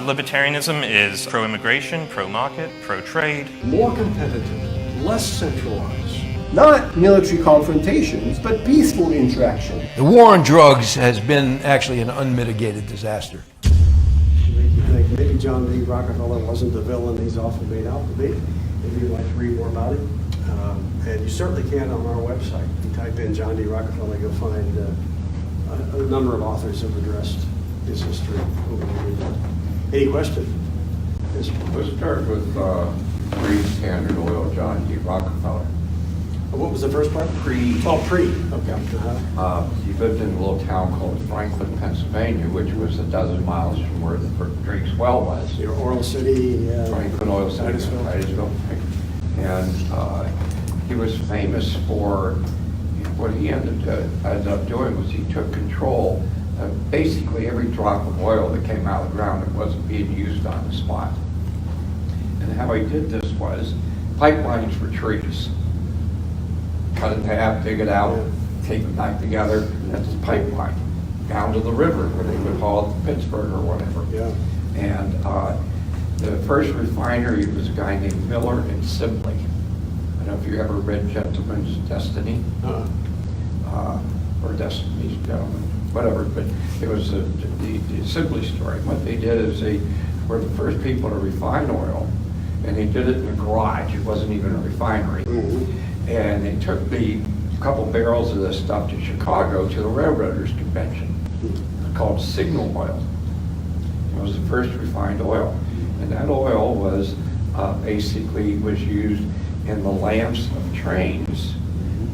Libertarianism is pro-immigration, pro-market, pro-trade. More competitive, less centralized. Not military confrontations, but peaceful interaction. The war on drugs has been actually an unmitigated disaster. Make you think maybe John D. Rockefeller wasn't the villain he's often made out to be. Maybe you'd like to read more about him. And you certainly can on our website. If you type in John D. Rockefeller, you'll find a number of authors have addressed his history over the years. Any questions? Yes. Let's start with pre-Standard Oil, John D. Rockefeller. What was the first part? Pre. Oh, pre. Okay. He lived in a little town called Franklin, Pennsylvania, which was 12 miles from where the Drake's Well was. Your Oil City. Franklin Oil City, Titusville. And he was famous for what he ended up doing was he took control of basically every drop of oil that came out of the ground that wasn't being used on the spot. And how he did this was pipelines for trees. Cut it in half, dig it out, tape it back together, that's the pipeline. Down to the river where they would haul it to Pittsburgh or whatever. Yeah. And the first refinery was a guy named Miller and Sibley. I don't know if you ever read Gentleman's Destiny, or Destiny's Gentleman, whatever, but it was the Sibley story. What they did is they were the first people to refine oil, and they did it in a garage. It wasn't even a refinery. Mm-hmm. And they took a couple barrels of this stuff to Chicago to the Railroaders Convention. It's called Signal Oil. It was the first refined oil. And that oil was basically was used in the lamps of trains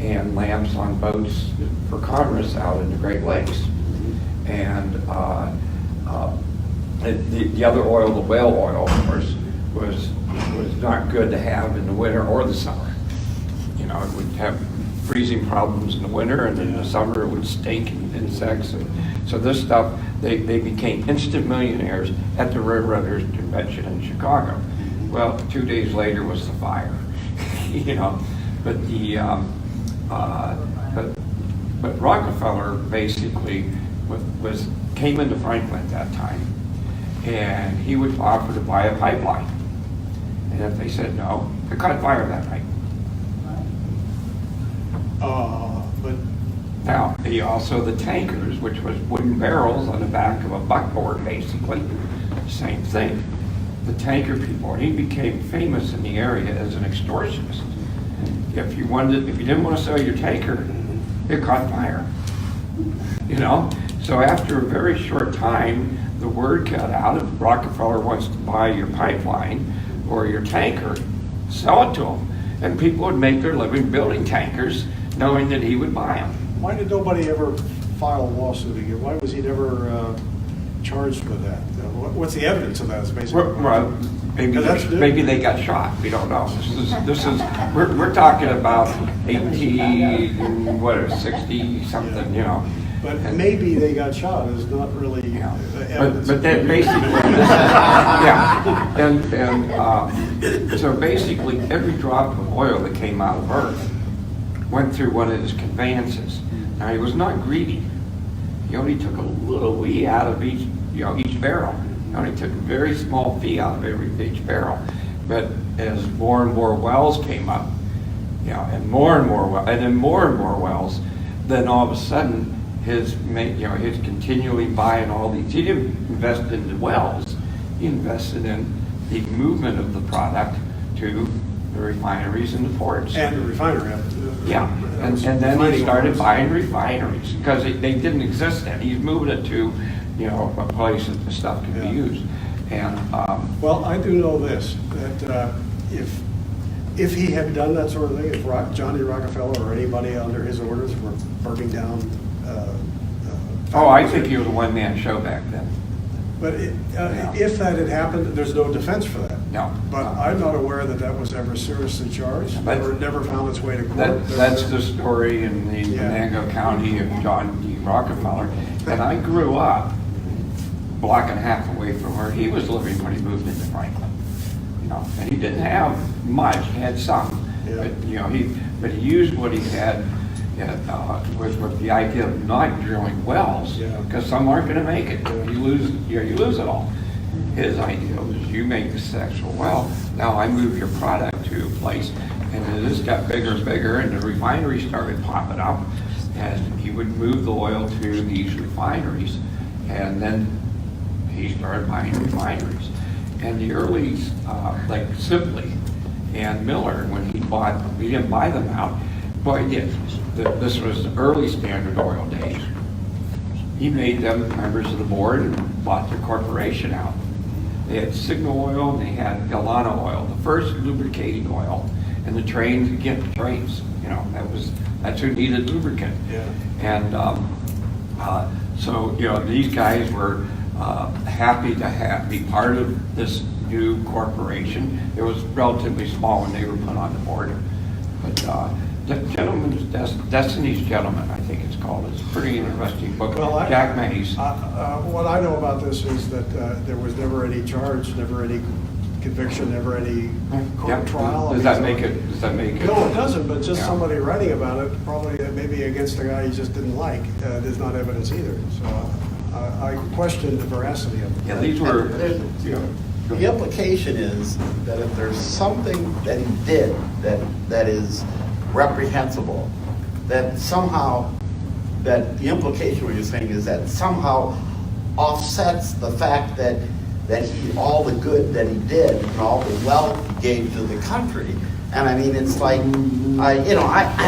and lamps on boats for commerce out in the Great Lakes. And the other oil, the whale oil, of course, was not good to have in the winter or the summer. You know, it would have freezing problems in the winter, and in the summer it would stink and insects. And so this stuff, they became instant millionaires at the Railroaders Convention in Chicago. Well, 2 days later was the fire, you know. But but Rockefeller basically came into Franklin at that time, and he would offer to buy a pipeline. And if they said no, they caught fire that night. But now, he also the tankers, which was wooden barrels on the back of a buckboard, basically, same thing. The tanker people, and he became famous in the area as an extortionist. If you didn't want to sell your tanker, it caught fire. You know, so after a very short time, the word got out: if Rockefeller wants to buy your pipeline or your tanker, sell it to him, and people would make their living building tankers, knowing that he would buy them. why did nobody ever file a lawsuit again? Why was he never charged with that? What's the evidence of that? Is basically Maybe they got shot. We don't know. We're talking about 60 something, you know. But maybe they got shot is not really evidence. But then basically, and so basically every drop of oil that came out of Earth went through one of his conveyances. Now he was not greedy. He only took a little wee out of each barrel. He only took a very small fee out of each barrel. But as more and more wells came up, and more and more wells, then all of a sudden his continually buying all these. He didn't invest in the wells. He invested in the movement of the product to the refineries and the ports. And the refinery. And then he started buying refineries because they didn't exist then. He's moving it to, a place that the stuff can be used. And well, I do know this, that if he had done that sort of thing, if John D. Rockefeller or anybody under his orders were burning down. I think he was a one-man show back then. But if that had happened, there's no defense for that. No. But I'm not aware that was ever seriously charged, or never found its way to court. That's the story in the Venango County of John D. Rockefeller. And I grew up a block and a half away from where he was living when he moved into Franklin. And he didn't have much; he had some. Yeah. But he used what he had. With the idea of not drilling wells, because some aren't going to make it. You lose it all. his idea was you make this actual well, now I move your product to a place, and then this got bigger and bigger, and the refineries started popping up, and he would move the oil to these refineries, and then he started buying refineries. And the early, like Sibley and Miller, when he didn't buy them out, but he did. This was the early Standard Oil days. He made them members of the board and bought their corporation out. They had Signal Oil and they had Galana Oil, the first lubricating oil. And the trains, again, the trains, you know, that's who needed lubricant. Yeah. And so, you know, these guys were happy to be part of this new corporation. It was relatively small when they were put on the board. But Destiny's Gentleman, I think it's called. It's a pretty interesting book. Well, Jack Mays. What I know about this is that there was never any charge, never any conviction, never any court trial. Does that make it? No, it doesn't, but just Yeah. somebody writing about it, probably maybe against a guy he just didn't like, there's not evidence either. So I question the veracity of it. Yeah, these were, There's- you know, The implication is that if there's something that he did that is reprehensible, that somehow, that the implication what you're saying is that somehow offsets the fact that he, all the good that he did and all the wealth he gave to the country. And I mean, it's like, I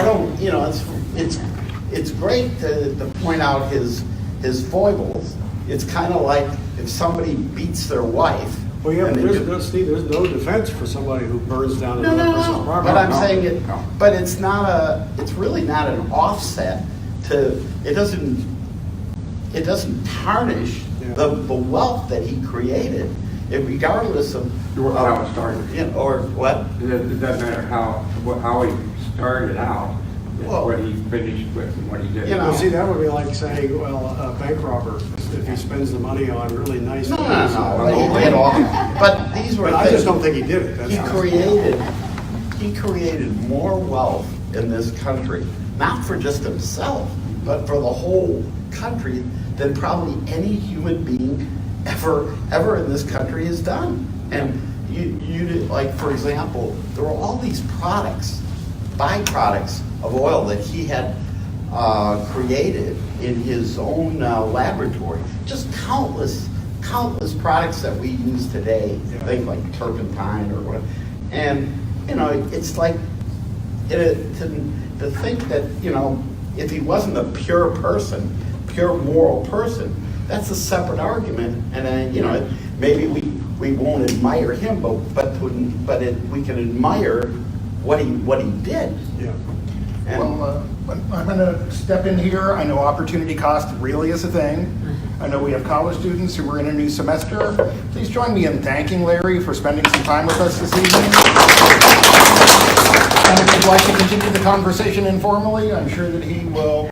don't, it's great to point out his foibles. It's kind of like if somebody beats their wife. Well, yeah, and they Steve, there's no defense for somebody who burns down No, another no, person's no, property. but I'm No, saying it, no. but it's really not an offset to, it doesn't tarnish Yeah. the wealth that he created, regardless of. How it started. Or what? It doesn't matter how he started out, it's Well- what he finished with and what he did. You know. Well, see, that would be like saying, well, a bank robber, if he spends the money on really nice No, things. he did all, but these were But I things- just don't think he did it. That's He how- created more wealth in this country, not for just himself, but for the whole country than probably any human being ever in this country has done. And you like, for example, there were all these byproducts of oil that he had created in his own laboratory. Just countless products that we use today, Yeah. things like turpentine or what. And, it's like, to think that, if he wasn't a pure moral person, that's a separate argument. And, maybe we won't admire him, but we can admire what he did. Yeah. And- Well, I'm going to step in here. I know opportunity cost really is a thing. I know we have college students who are in a new semester. Please join me in thanking Larry for spending some time with us this evening. And if you'd like to continue the conversation informally, I'm sure that he will